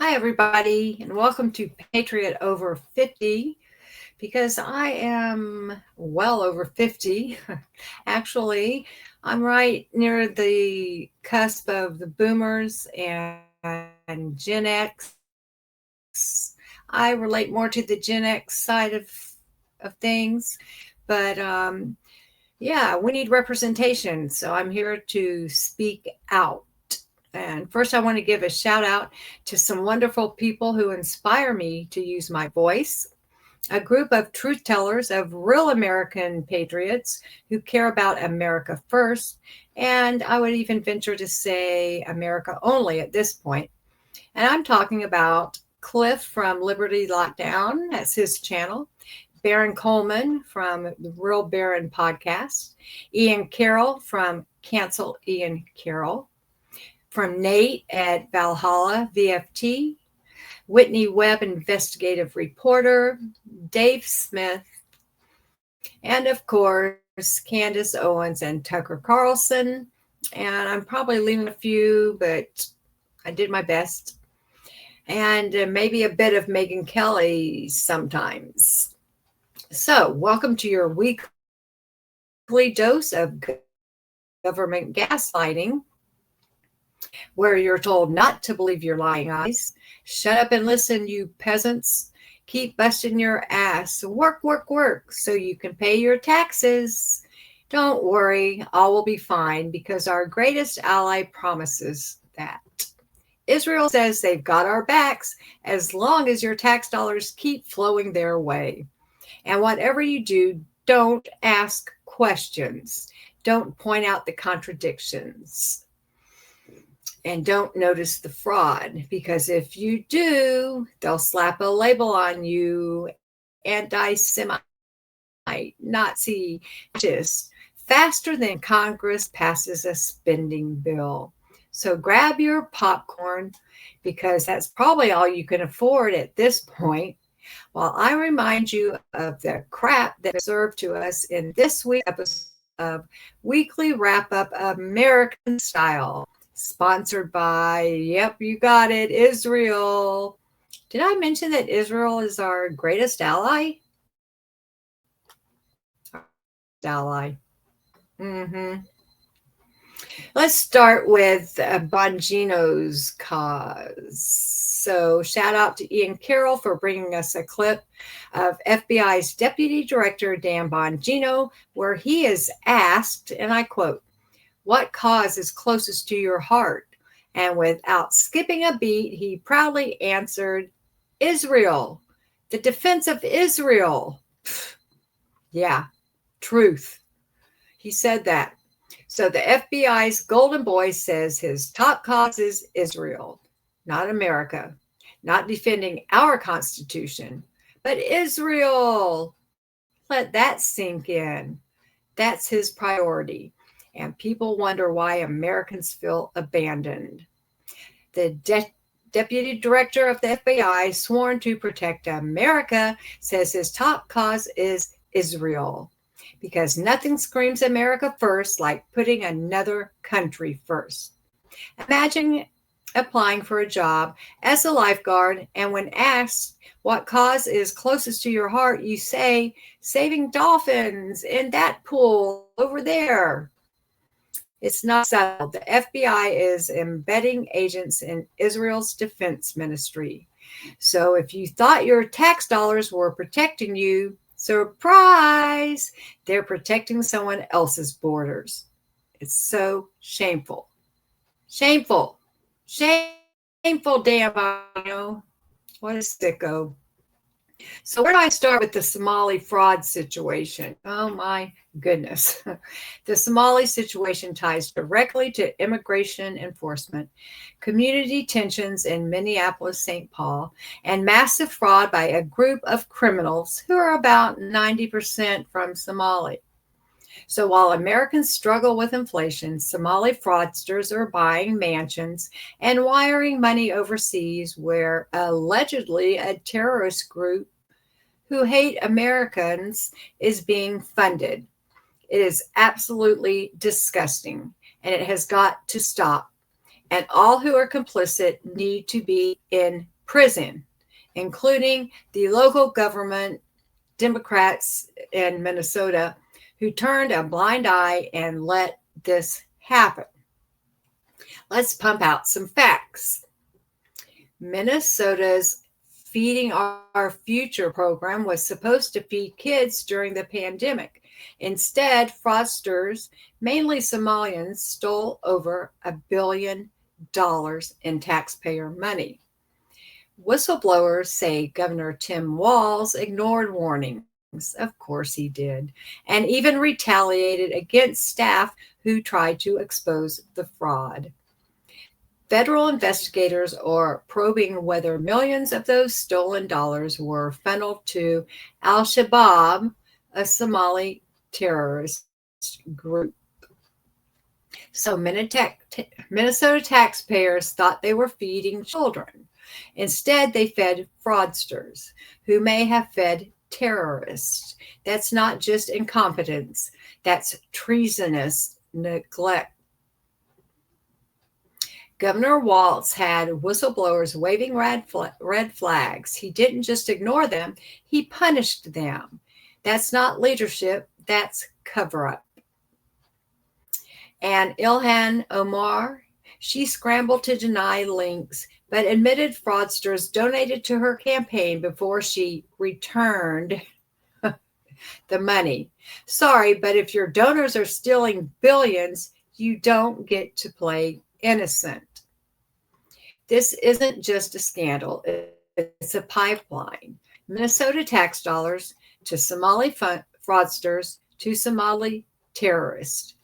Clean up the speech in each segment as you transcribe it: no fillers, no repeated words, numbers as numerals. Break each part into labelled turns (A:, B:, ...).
A: Hi, everybody, and welcome to Patriot Over 50 because I am well over 50. Actually, I'm right near the cusp of the boomers and Gen X. I relate more to the Gen X side of things, but yeah, we need representation. So I'm here to speak out. And first, I want to give a shout out to some wonderful people who inspire me to use my voice. A group of truth tellers, of real American patriots who care about America first. And I would even venture to say America only at this point. And I'm talking about Cliff from Liberty Lockdown. That's his channel. Baron Coleman from the Real Baron podcast. Ian Carroll from Cancel Ian Carroll. From Nate at Valhalla VFT, Whitney Webb, investigative reporter, Dave Smith, and of course, Candace Owens and Tucker Carlson. And I'm probably leaving a few, but I did my best. And maybe a bit of Megan Kelly sometimes. So, welcome to your weekly dose of government gaslighting, where you're told not to believe your lying eyes. Shut up and listen, you peasants. Keep busting your ass. Work, work, work so you can pay your taxes. Don't worry, all will be fine because our greatest ally promises that. Israel says they've got our backs as long as your tax dollars keep flowing their way. And whatever you do, don't ask questions. Don't point out the contradictions. And don't notice the fraud, because if you do, they'll slap a label on you, anti-Semite, Nazi, fascist, faster than Congress passes a spending bill. So grab your popcorn, because that's probably all you can afford at this point, while I remind you of the crap that is served to us in this week's episode of Weekly Wrap-Up American Style. Sponsored by, yep, you got it, Israel. Did I mention that Israel is our greatest ally? Ally. Let's start with Bongino's cause. So shout out to Ian Carroll for bringing us a clip of FBI's Deputy Director Dan Bongino, where he is asked, and I quote, "What cause is closest to your heart?" And without skipping a beat, he proudly answered, "Israel, the defense of Israel." Yeah, truth. He said that. So the FBI's golden boy says his top cause is Israel, not America, not defending our Constitution, but Israel. Let that sink in. That's his priority. And people wonder why Americans feel abandoned. The deputy director of the FBI, sworn to protect America, says his top cause is Israel, because nothing screams America first like putting another country first. Imagine applying for a job as a lifeguard, and when asked what cause is closest to your heart, you say, saving dolphins in that pool over there. It's not settled. The FBI is embedding agents in Israel's defense ministry. So if you thought your tax dollars were protecting you, surprise, they're protecting someone else's borders. It's so shameful. Shameful. Shameful, damn, what a sicko. So where do I start with the Somali fraud situation? Oh my goodness. The Somali situation ties directly to immigration enforcement, community tensions in Minneapolis, St. Paul, and massive fraud by a group of criminals who are about 90% from Somali. So while Americans struggle with inflation, Somali fraudsters are buying mansions and wiring money overseas, where allegedly a terrorist group who hate Americans is being funded. It is absolutely disgusting, and it has got to stop. And all who are complicit need to be in prison, including the local government Democrats in Minnesota who turned a blind eye and let this happen. Let's pump out some facts. Minnesota's Feeding Our Future program was supposed to feed kids during the pandemic. Instead, fraudsters, mainly Somalians, stole over $1 billion in taxpayer money. Whistleblowers say Governor Tim Walz ignored warnings. Of course he did. And even retaliated against staff who tried to expose the fraud. Federal investigators are probing whether millions of those stolen dollars were funneled to Al-Shabaab, a Somali terrorist group. So Minnesota taxpayers thought they were feeding children. Instead, they fed fraudsters who may have fed terrorists. That's not just incompetence, that's treasonous neglect. Governor Walz had whistleblowers waving red flags. He didn't just ignore them, he punished them. That's not leadership, that's cover-up. And Ilhan Omar, she scrambled to deny links, but admitted fraudsters donated to her campaign before she returned the money. Sorry, but if your donors are stealing billions, you don't get to play innocent. This isn't just a scandal, it's a pipeline. Minnesota tax dollars to Somali fraudsters to Somali terrorists.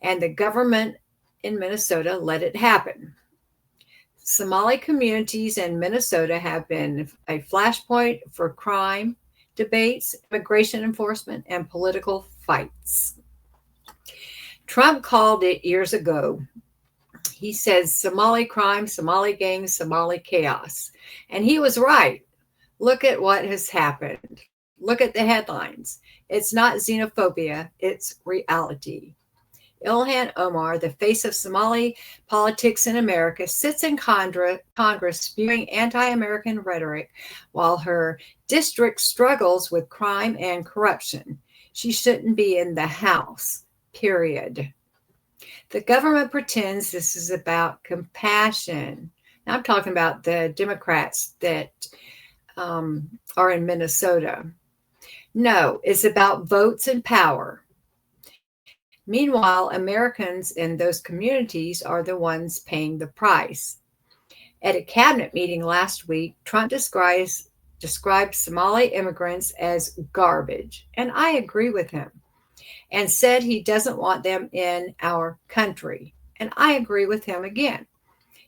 A: And the government in Minnesota let it happen. Somali communities in Minnesota have been a flashpoint for crime, debates, immigration enforcement, and political fights. Trump called it years ago. He says Somali crime, Somali gangs, Somali chaos. And he was right. Look at what has happened. Look at the headlines. It's not xenophobia, it's reality. Ilhan Omar, the face of Somali politics in America, sits in Congress spewing anti-American rhetoric while her district struggles with crime and corruption. She shouldn't be in the House, period. The government pretends this is about compassion. Now, I'm talking about the Democrats that are in Minnesota. No, it's about votes and power. Meanwhile, Americans in those communities are the ones paying the price. At a cabinet meeting last week, Trump described Somali immigrants as garbage, and I agree with him, and said he doesn't want them in our country, and I agree with him again.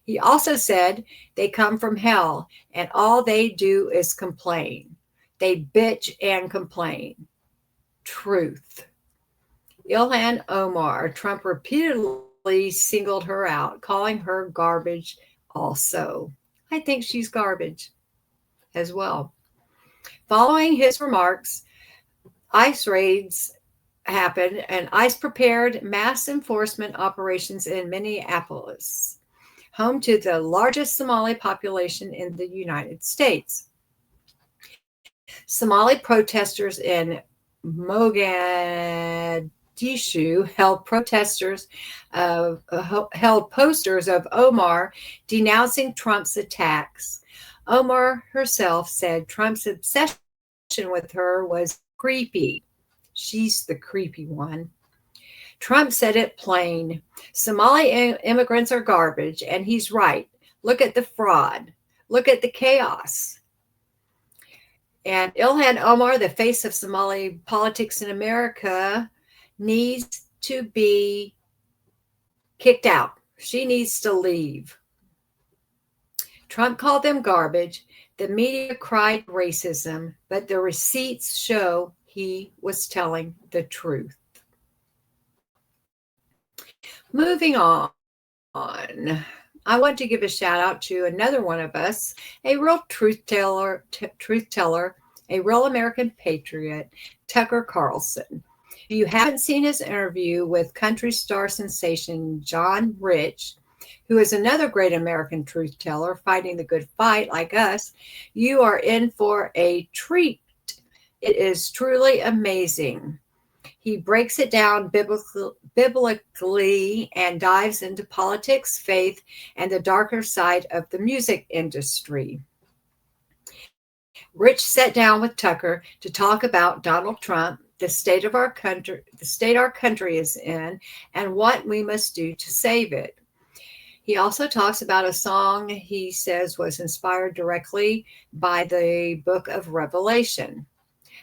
A: He also said they come from hell, and all they do is complain. They bitch and complain. Truth. Ilhan Omar, Trump repeatedly singled her out, calling her garbage also. I think she's garbage as well. Following his remarks, ICE raids happened, and ICE prepared mass enforcement operations in Minneapolis, home to the largest Somali population in the United States. Somali protesters in Mogadishu held posters of Omar denouncing Trump's attacks. Omar herself said Trump's obsession with her was creepy. She's the creepy one. Trump said it plain. Somali immigrants are garbage, and he's right. Look at the fraud. Look at the chaos. And Ilhan Omar, the face of Somali politics in America, needs to be kicked out. She needs to leave. Trump called them garbage. The media cried racism, but the receipts show he was telling the truth. Moving on. I want to give a shout out to another one of us, a real truth teller, a real American patriot, Tucker Carlson. If you haven't seen his interview with country star sensation John Rich, who is another great American truth teller fighting the good fight like us, you are in for a treat. It is truly amazing. He breaks it down biblically and dives into politics, faith, and the darker side of the music industry. Rich sat down with Tucker to talk about Donald Trump, the state of our country, the state our country is in, and what we must do to save it. He also talks about a song he says was inspired directly by the book of Revelation.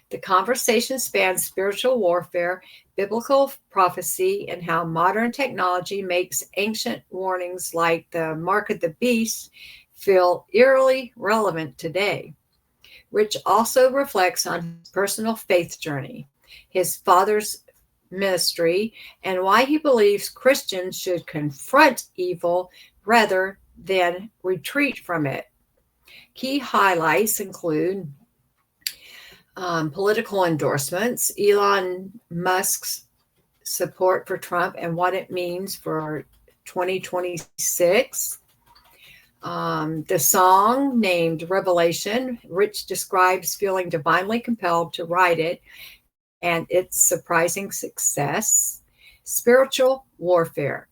A: The conversation spans spiritual warfare, biblical prophecy, and how modern technology makes ancient warnings like the mark of the beast feel eerily relevant today. Rich also reflects on his personal faith journey, his father's ministry, and why he believes Christians should confront evil rather than retreat from it. Key highlights include political endorsements, Elon Musk's support for Trump and what it means for 2026. The song named Revelation, Rich describes feeling divinely compelled to write it and its surprising success. Spiritual warfare,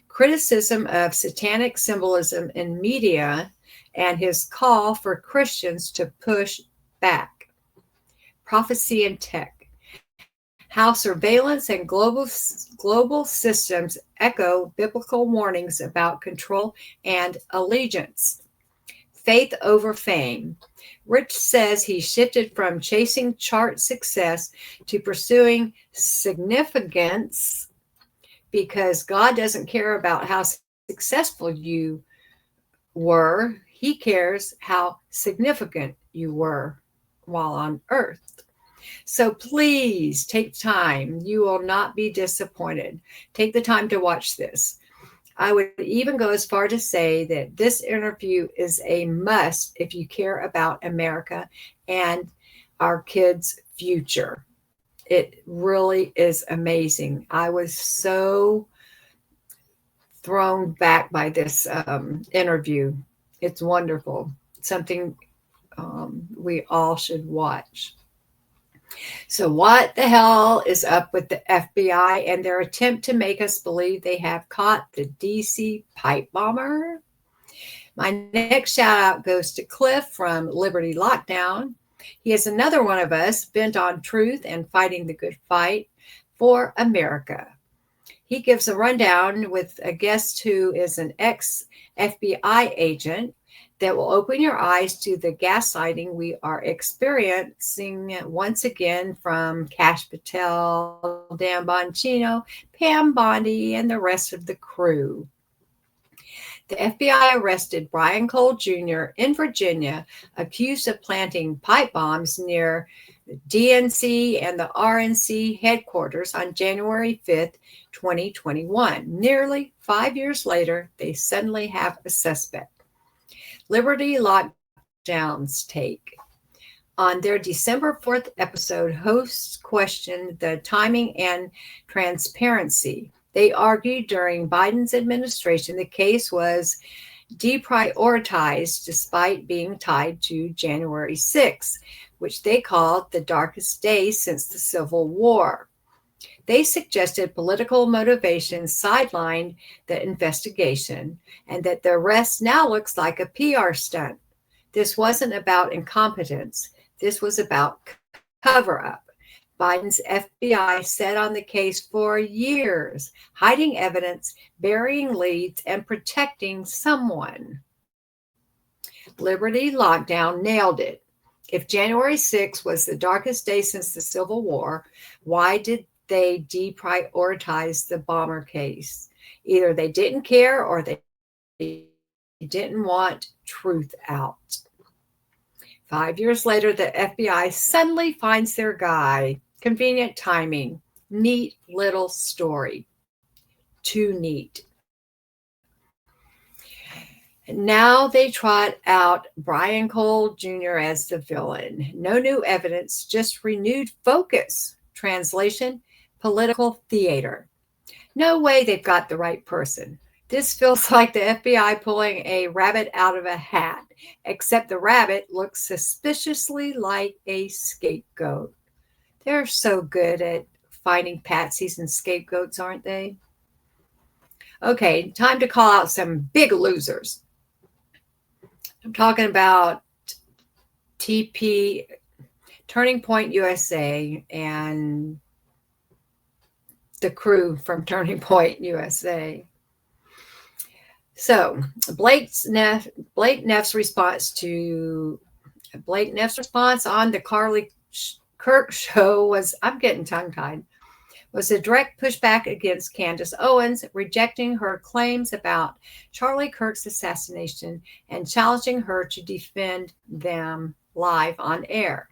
A: criticism of satanic symbolism in media, and his call for Christians to push back. Prophecy and tech, how surveillance and global systems echo biblical warnings about control and allegiance. Faith over fame. Rich says he shifted from chasing chart success to pursuing significance because God doesn't care about how successful you were. He cares how significant you were while on earth. So please take time. You will not be disappointed. Take the time to watch this. I would even go as far to say that this interview is a must if you care about America and our kids' future. It really is amazing. I was so thrown back by this interview. It's wonderful. Something we all should watch. So what the hell is up with the FBI and their attempt to make us believe they have caught the DC pipe bomber? My next shout out goes to Cliff from Liberty Lockdown. He is another one of us bent on truth and fighting the good fight for America. He gives a rundown with a guest who is an ex-FBI agent that will open your eyes to the gaslighting we are experiencing once again from Cash Patel, Dan Bongino, Pam Bondi, and the rest of the crew. The FBI arrested Brian Cole Jr. in Virginia, accused of planting pipe bombs near DNC and the RNC headquarters on January 5th, 2021. Nearly 5 years later, they suddenly have a suspect. Liberty Lockdown's take. On their December 4th episode, hosts questioned the timing and transparency. They argued during Biden's administration the case was deprioritized despite being tied to January 6th, which they called the darkest day since the Civil War. They suggested political motivations sidelined the investigation and that the arrest now looks like a PR stunt. This wasn't about incompetence. This was about cover-up. Biden's FBI sat on the case for years, hiding evidence, burying leads, and protecting someone. Liberty Lockdown nailed it. If January 6th was the darkest day since the Civil War, why did they deprioritize the bomber case? Either they didn't care or they didn't want truth out. 5 years later, the FBI suddenly finds their guy. Convenient timing. Neat little story. Too neat. Now they trot out Brian Cole Jr. as the villain. No new evidence, just renewed focus. Translation, political theater. No way they've got the right person. This feels like the FBI pulling a rabbit out of a hat, except the rabbit looks suspiciously like a scapegoat. They're so good at finding patsies and scapegoats, aren't they? Okay, time to call out some big losers. I'm talking about TP, Turning Point USA, and the crew from Turning Point USA. So Blake Neff's response on the Carly Kirk show was, I'm getting tongue-tied, was a direct pushback against Candace Owens, rejecting her claims about Charlie Kirk's assassination and challenging her to defend them live on air.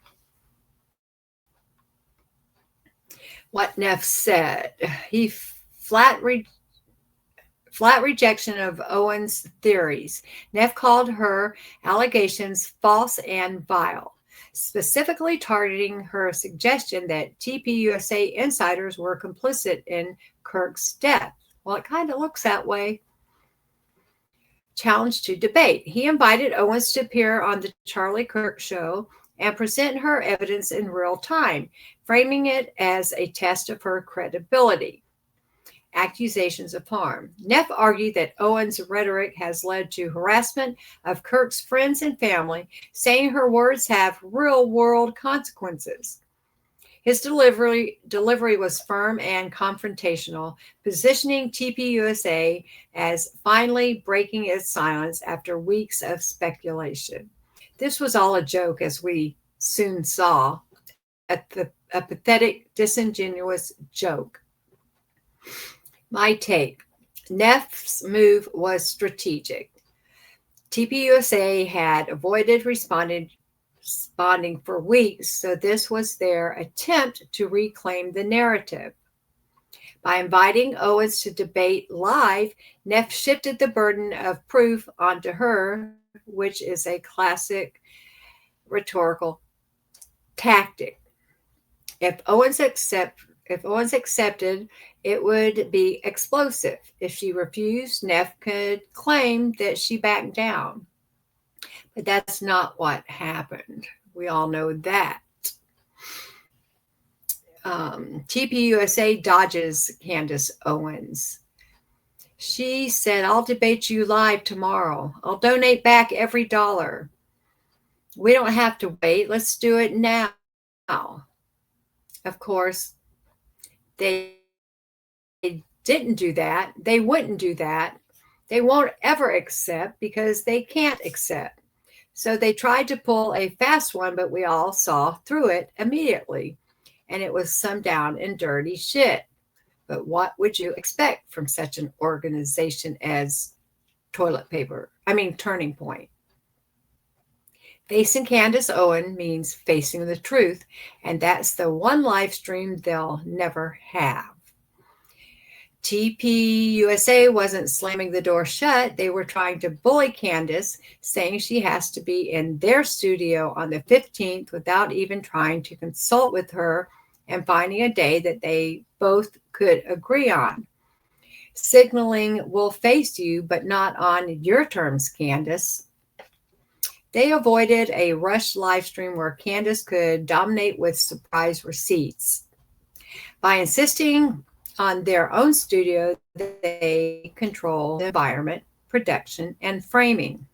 A: What Neff said, he flat rejection of Owens' theories. Neff called her allegations false and vile, specifically targeting her suggestion that TPUSA insiders were complicit in Kirk's death. Well, it kind of looks that way. Challenge to debate. He invited Owens to appear on the Charlie Kirk show and present her evidence in real time, framing it as a test of her credibility. Accusations of harm. Neff argued that Owens' rhetoric has led to harassment of Kirk's friends and family, saying her words have real-world consequences. His delivery was firm and confrontational, positioning TPUSA as finally breaking its silence after weeks of speculation. This was all a joke, as we soon saw, a pathetic, disingenuous joke. My take. Neff's move was strategic. TPUSA had avoided responding for weeks, so this was their attempt to reclaim the narrative. By inviting Owens to debate live, Neff shifted the burden of proof onto her, which is a classic rhetorical tactic. If Owens accepted, it would be explosive. If she refused, Neff could claim that she backed down. But that's not what happened. We all know that. TPUSA dodges Candace Owens. She said, I'll debate you live tomorrow. I'll donate back every dollar. We don't have to wait. Let's do it now. Of course, they didn't do that. They wouldn't do that. They won't ever accept because they can't accept. So they tried to pull a fast one, but we all saw through it immediately. And it was some down and dirty shit. But what would you expect from such an organization as Turning Point? Facing Candace Owen means facing the truth, and that's the one live stream they'll never have. TPUSA wasn't slamming the door shut. They were trying to bully Candace, saying she has to be in their studio on the 15th without even trying to consult with her and finding a day that they both could agree on. Signaling, we'll face you, but not on your terms, Candace. They avoided a rushed live stream where Candace could dominate with surprise receipts. By insisting on their own studio, they control the environment, production, and framing.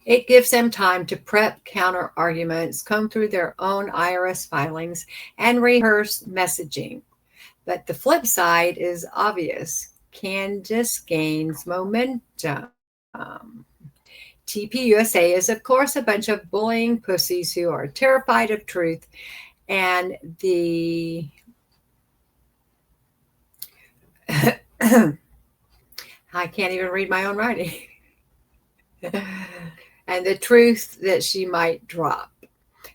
A: It gives them time to prep counter arguments, comb through their own IRS filings, and rehearse messaging. But the flip side is obvious. Candace gains momentum. TPUSA is, of course, a bunch of bullying pussies who are terrified of truth, and the I can't even read my own writing. And the truth that she might drop.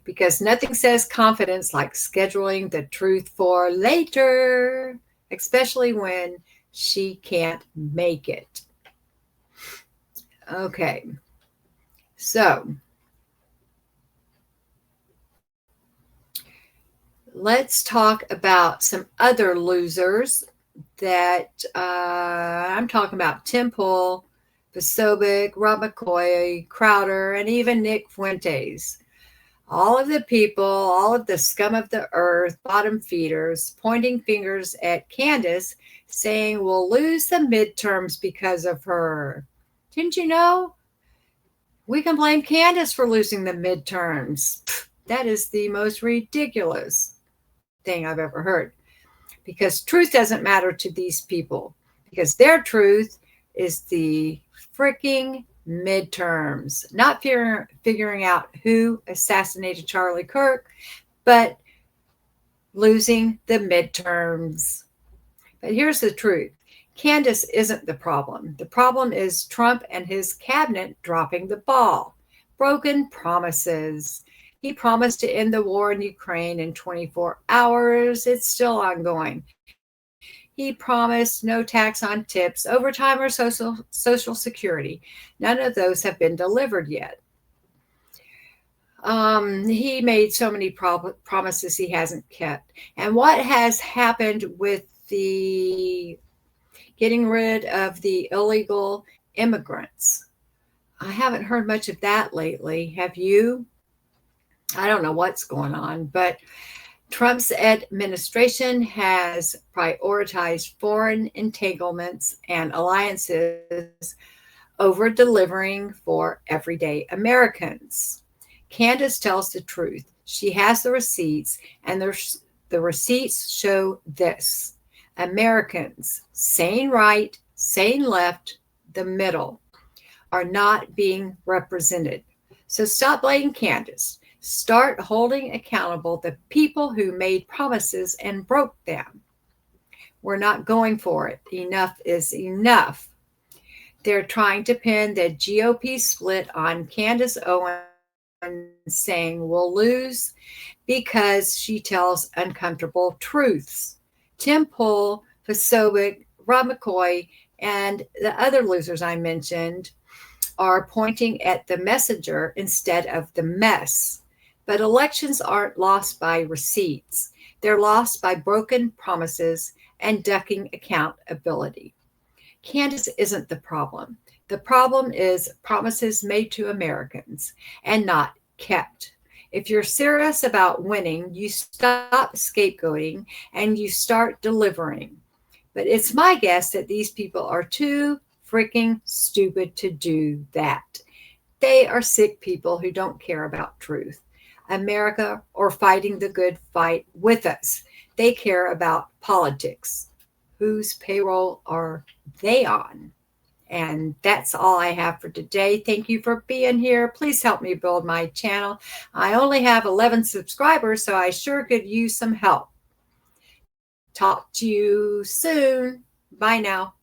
A: Because nothing says confidence like scheduling the truth for later, especially when she can't make it. Okay. So let's talk about some other losers that I'm talking about Tim Pool, Posobiec, Rob McCoy, Crowder, and even Nick Fuentes. All of the people, all of the scum of the earth, bottom feeders, pointing fingers at Candace, saying we'll lose the midterms because of her. Didn't you know? We can blame Candace for losing the midterms. That is the most ridiculous thing I've ever heard. Because truth doesn't matter to these people. Because their truth is the freaking midterms, not figuring out who assassinated Charlie Kirk, but losing the midterms. But here's the truth. Candace isn't the problem. The problem is Trump and his cabinet dropping the ball. Broken promises. He promised to end the war in Ukraine in 24 hours. It's still ongoing. He promised no tax on tips, overtime, or social security. None of those have been delivered yet. He made so many promises he hasn't kept. And what has happened with the getting rid of the illegal immigrants? I haven't heard much of that lately. Have you? I don't know what's going on, but Trump's administration has prioritized foreign entanglements and alliances over delivering for everyday Americans. Candace tells the truth. She has the receipts, and the receipts show this. Americans, sane right, sane left, the middle, are not being represented. So stop blaming Candace. Start holding accountable the people who made promises and broke them. We're not going for it. Enough is enough. They're trying to pin the GOP split on Candace Owens, saying we'll lose because she tells uncomfortable truths. Tim Pool, Posobiec, Rob McCoy, and the other losers I mentioned are pointing at the messenger instead of the mess. But elections aren't lost by receipts. They're lost by broken promises and ducking accountability. Candace isn't the problem. The problem is promises made to Americans and not kept. If you're serious about winning, you stop scapegoating and you start delivering. But it's my guess that these people are too freaking stupid to do that. They are sick people who don't care about truth, America, or fighting the good fight with us. They care about politics. Whose payroll are they on? And that's all I have for today. Thank you for being here. Please help me build my channel. I only have 11 subscribers, so I sure could use some help. Talk to you soon. Bye now.